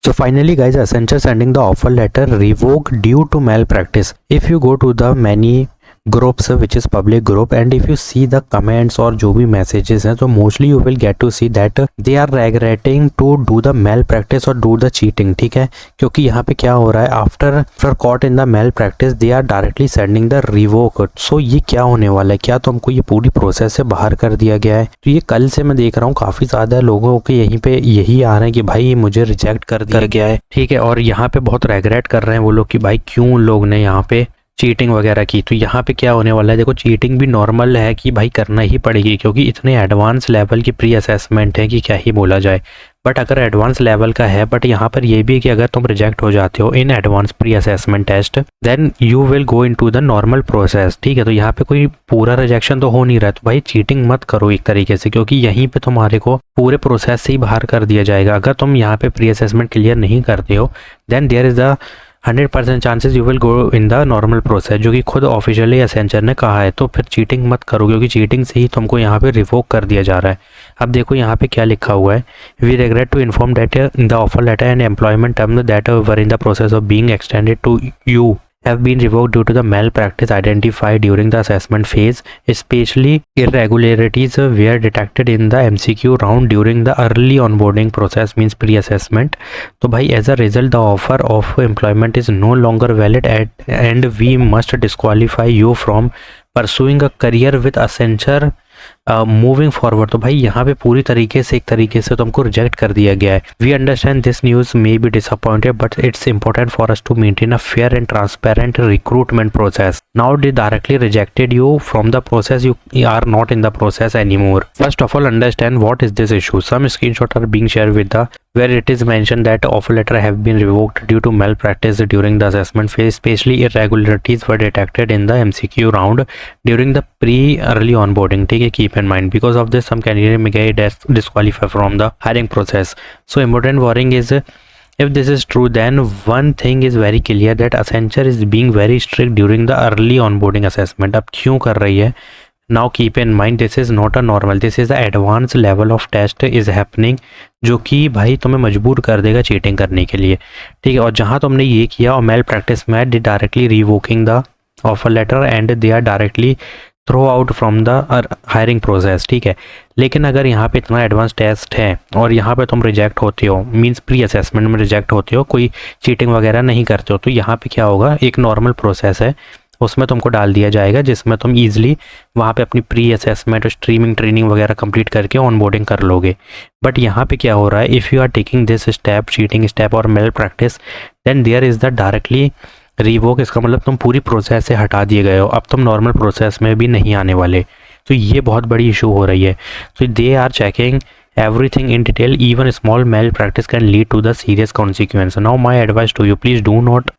So finally guys, Accenture sending the offer letter revoked due to malpractice. If you go to the many groups which is public group and if you see the comments और जो भी messages हैं, तो mostly you will get to see that they are regretting to do the malpractice और do the cheating. ठीक है, क्योंकि यहाँ पे क्या हो रहा है, after caught in the malpractice they are directly sending the revoke. So ये क्या होने वाला है, क्या तो हमको ये पूरी प्रोसेस से बाहर कर दिया गया है? तो ये कल से मैं देख रहा हूँ काफी ज्यादा लोगों के यहीं पे यही आ रहे हैं कि भाई मुझे रिजेक्ट कर दिया गया है। ठीक है, और यहाँ पे बहुत रेगरेट कर रहे हैं वो लोग कि भाई क्यों लोग ने यहाँ पे चीटिंग वगैरह की। तो यहाँ पे क्या होने वाला है, देखो चीटिंग भी नॉर्मल है कि भाई करना ही पड़ेगी, क्योंकि इतने एडवांस लेवल की प्री असेसमेंट है कि क्या ही बोला जाए। बट अगर एडवांस लेवल का है, बट यहाँ पर ये भी है कि अगर तुम रिजेक्ट हो जाते हो in advance pre assessment test, then you will go into the normal process. ठीक है, तो यहाँ पे कोई पूरा रिजेक्शन तो हो नहीं रहा, तो भाई चीटिंग मत करो एक तरीके से, क्योंकि यहीं पे तुम्हारे को पूरे प्रोसेस से ही बाहर कर दिया जाएगा। अगर तुम यहाँ पे प्री असेसमेंट क्लियर नहीं करते हो, then there is the 100% chances you will go in the normal process, जो कि खुद ऑफिशियली एसेंचर ने कहा है। तो फिर चीटिंग मत करो, क्योंकि चीटिंग से ही तुमको यहाँ पे रिवोक कर दिया जा रहा है। अब देखो यहाँ पे क्या लिखा हुआ है, we regret to inform that the offer letter and employment term that were in the process of being extended to you have been revoked due to the malpractice identified during the assessment phase, especially irregularities were detected in the MCQ round during the early onboarding process, means pre-assessment. तो भाई as a result the offer of employment is no longer valid and we must disqualify you from pursuing a career with Accenture moving forward. तो भाई यहाँ पे पूरी तरीके से एक तरीके से तुमको रिजेक्ट कर दिया गया है। We understand this news may be disappointed but it's important for us to maintain a fair and transparent recruitment process. Now they directly rejected you from the process, you are not in the process anymore. First of all understand what is this issue. Some screenshot are being shared with the where it is mentioned that offer letter have been revoked due to malpractice during the assessment phase, especially irregularities were detected in the MCQ round during the pre-early onboarding. Take a keep in mind, because of this some candidate may get disqualified from the hiring process. So important warning is, if this is true, then one thing is very clear that Accenture is being very strict during the early onboarding assessment. अब क्यों कर रही है? Now keep in mind this is not a normal, this is the advanced level of test is happening, जो कि भाई तुम्हें मजबूर कर देगा चीटिंग करने के लिए। ठीक है, और जहाँ तुमने ये किया और मेल प्रैक्टिस में they directly revoking the offer letter and they are directly throw out from the hiring process. ठीक है, लेकिन अगर यहाँ पे इतना एडवांस टेस्ट है और यहाँ पे तुम रिजेक्ट होते हो, मींस प्री असेसमेंट में रिजेक्ट होते हो, कोई चीटिंग वगैरह नहीं करते हो, तो यहाँ पे क्या होगा, एक नॉर्मल प्रोसेस है उसमें तुमको डाल दिया जाएगा, जिसमें तुम इजीली वहाँ पे अपनी प्री असेसमेंट और स्ट्रीमिंग ट्रेनिंग वगैरह कंप्लीट करके ऑनबोर्डिंग कर लोगे। बट यहाँ पे क्या हो रहा है, if you are taking this step, cheating step और malpractice, then there is the directly revoke. इसका मतलब तुम पूरी प्रोसेस से हटा दिए गए हो, अब तुम नॉर्मल प्रोसेस में भी नहीं आने वाले। तो ये बहुत बड़ी इशू हो रही है। तो they are checking everything in detail, even small malpractice can lead to the serious consequence. Now my advice to you, please do not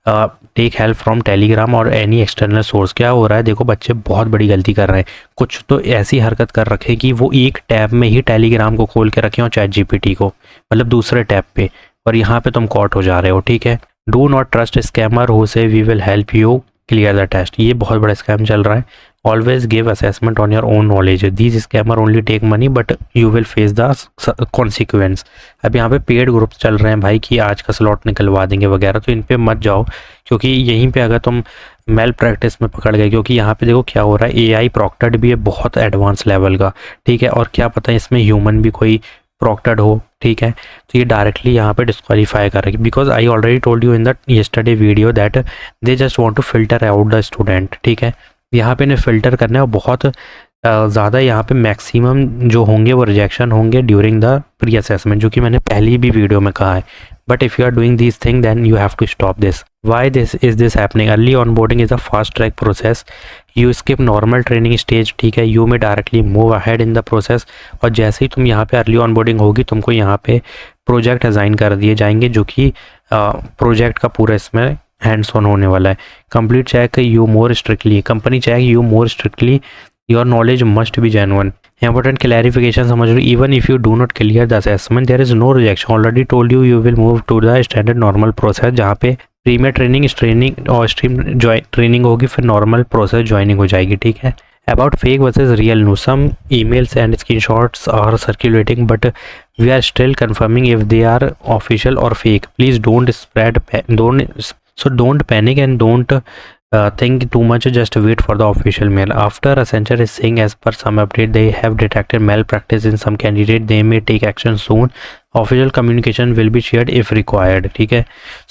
take help from Telegram or any external source. क्या हो रहा है, देखो बच्चे बहुत बड़ी गलती कर रहे हैं। कुछ तो ऐसी हरकत कर रखे कि वो एक टैब में ही टेलीग्राम को खोल के रखे और चैट जीपीटी को, मतलब दूसरे टैब पे, और यहाँ पे तुम कॉट हो जा रहे हो। ठीक है, do not trust scammer who say we will help you clear the test. ये बहुत बड़ा स्कैम चल रहा है। Always give assessment on your own knowledge. These scammer only take money but you will face the consequence. अब यहाँ पे paid groups चल रहे हैं भाई कि आज का स्लॉट निकलवा देंगे वगैरह, तो इन पे मत जाओ, क्योंकि यहीं पे अगर तुम मेल प्रैक्टिस में पकड़ गए, क्योंकि यहाँ पे देखो क्या हो रहा है, AI प्रॉक्टेड भी है बहुत एडवांस लेवल का। ठीक है, और क्या पता है इसमें ह्यूमन भी कोई प्रॉक्टेड हो। ठीक है, तो ये डायरेक्टली यहाँ पे डिस्क्वालीफाई कर रही है, because I already told you in the yesterday video that they just want to filter out the student. ठीक है, यहाँ पे इन्हें फ़िल्टर करना है और बहुत ज़्यादा यहाँ पे मैक्सिमम जो होंगे वो रिजेक्शन होंगे ड्यूरिंग द प्री असेसमेंट, जो कि मैंने पहली भी वीडियो में कहा है। But if you are doing this thing then you have to stop this. Why this is this happening? Early onboarding is a fast track process, you skip normal training stage. ठीक है, you may directly move ahead in the process, और जैसे ही तुम यहाँ पे early onboarding होगी तुमको यहाँ पे प्रोजेक्ट असाइन कर दिए जाएंगे, जो कि प्रोजेक्ट का पूरा इसमें हैंड्स ऑन होने वाला है। Complete check you more strictly, company check you more strictly, your knowledge must be genuine. Important clarification समझ लो, even if you do not clear the assessment there is no rejection. Already told you, you will move to the standard normal process, जहाँ पे premier training और stream training होगी, फिर normal process joining हो जाएगी। ठीक है, about fake versus real news, some emails and screenshots are circulating but we are still confirming if they are official और fake, please don't panic and don't think too much, just wait for the official mail. After Accenture is saying as per some update they have detected malpractice in some candidate, they may take action soon. Official communication will be shared if required. ठीक है.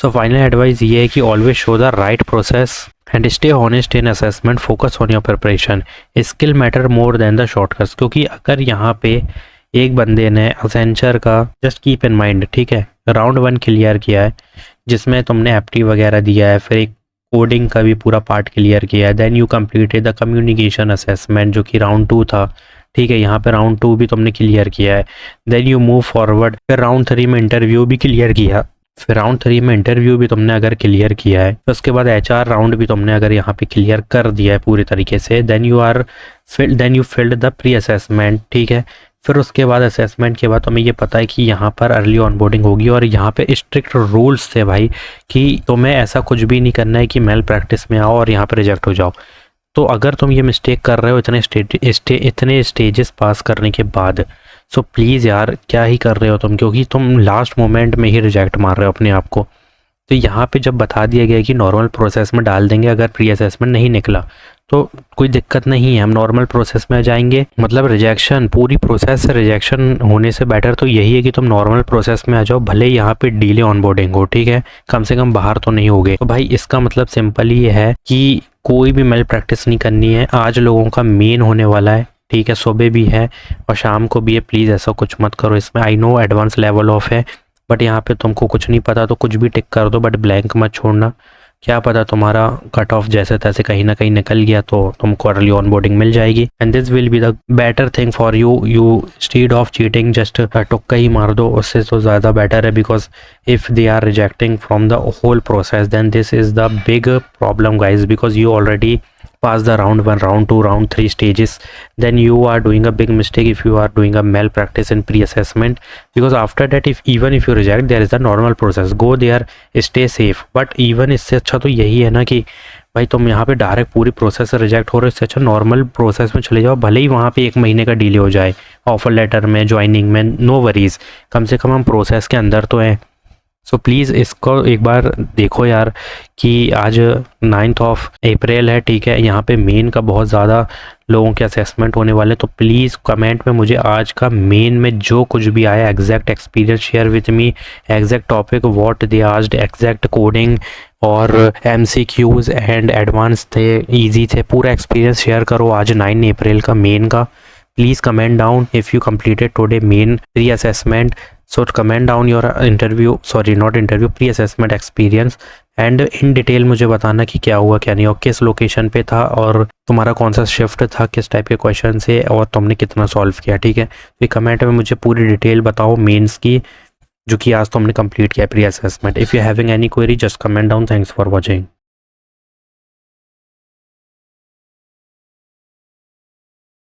So final advice ये है कि always show the right process and stay honest in assessment, focus on your preparation. Skill matter more than the shortcuts. क्योंकि अगर यहाँ पे एक बंदे ने Accenture का just keep in mind, ठीक है, राउंड 1 क्लियर किया है जिसमें तुमने एप्टी वगैरह दिया है, फिर एक कोडिंग का भी पूरा पार्ट क्लियर किया है, then you completed the communication assessment जो कि राउंड 2 था, ठीक है, यहाँ पे राउंड 2 भी तुमने क्लियर किया है, देन यू मूव फॉरवर्ड, फिर राउंड 3 में इंटरव्यू भी क्लियर किया, फिर राउंड 3 में इंटरव्यू भी तुमने अगर क्लियर किया है, तो उसके बाद HR राउंड भी तुमने अगर यहाँ पे क्लियर कर दिया है पूरी तरीके से, then you filled the pre assessment, ठीक है, फिर उसके बाद असेसमेंट के बाद तुम्हें ये पता है कि यहाँ पर अर्ली ऑनबोर्डिंग होगी और यहाँ पे स्ट्रिक्ट रूल्स थे भाई कि तुम्हें ऐसा कुछ भी नहीं करना है कि मेल प्रैक्टिस में आओ और यहाँ पे रिजेक्ट हो जाओ। तो अगर तुम ये मिस्टेक कर रहे हो इतने स्टेजेस पास करने के बाद, सो प्लीज़ यार क्या ही कर रहे हो तुम, क्योंकि तुम लास्ट मोमेंट में ही रिजेक्ट मार रहे हो अपने आप को। तो यहाँ पे जब बता दिया गया कि नॉर्मल प्रोसेस में डाल देंगे, अगर प्री असेसमेंट नहीं निकला तो कोई दिक्कत नहीं है, हम नॉर्मल प्रोसेस में जाएंगे, मतलब रिजेक्शन पूरी प्रोसेस से रिजेक्शन होने से बेटर तो यही है कि तुम नॉर्मल प्रोसेस में आ जाओ, भले ही यहाँ पे डिले ऑनबोर्डिंग हो, ठीक है, कम से कम बाहर तो नहीं होगे। तो भाई इसका मतलब सिंपल ही है कि कोई भी मेल प्रैक्टिस नहीं करनी है। आज लोगों का मेन होने वाला है, ठीक है, सुबह भी है और शाम को भी है, प्लीज़ ऐसा कुछ मत करो इसमें। I know advance level of है बट यहाँ पे तुमको कुछ नहीं पता तो कुछ भी टिक कर दो, बट ब्लैंक मत छोड़ना, क्या पता तुम्हारा कट ऑफ जैसे तैसे कहीं ना कहीं निकल गया तो तुमको अर्ली ऑनबोर्डिंग मिल जाएगी, and this will be the better thing for you instead of cheating just टुक्का ही मार दो, उससे तो ज़्यादा बेटर है, because if they are rejecting from the whole process then this is the big problem guys, because you already pass the round 1, round 2, round 3 stages, then you are doing a big mistake if you are doing a malpractice in pre-assessment, because after that even if you reject there is a normal process, go there, stay safe, but even इससे अच्छा तो यही है ना कि भाई तुम यहाँ पे डायरेक्ट पूरी प्रोसेस से रिजेक्ट हो रहे हो, इससे अच्छा नॉर्मल प्रोसेस में चले जाओ, भले ही वहाँ पे 1 महीने का डिले हो जाए ऑफर लेटर में, ज्वाइनिंग में, नो वरीज, कम से कम हम प्रोसेस के अंदर तो हैं। सो प्लीज़ इसको एक बार देखो यार कि आज 9 अप्रैल है, ठीक है, यहाँ पे मेन का बहुत ज़्यादा लोगों के असेसमेंट होने वाले, तो प्लीज़ कमेंट में मुझे आज का मेन में जो कुछ भी आया exact experience share with me, exact topic what they asked, exact coding और MCQs एंड एडवांस थे, इजी थे, पूरा एक्सपीरियंस शेयर करो आज 9 अप्रैल का मेन का। Please comment down if you completed today main pre-assessment, so comment down your pre-assessment experience and in detail मुझे बताना कि क्या हुआ क्या नहीं, और किस लोकेशन पे था और तुम्हारा कौन सा शिफ्ट था, किस टाइप के क्वेश्चन से और तुमने कितना सॉल्व किया, ठीक है। तो कमेंट में मुझे पूरी डिटेल बताओ मेंस की जो कि आज तुमने कंप्लीट किया pre assessment. If you having any query just comment down. Thanks for watching.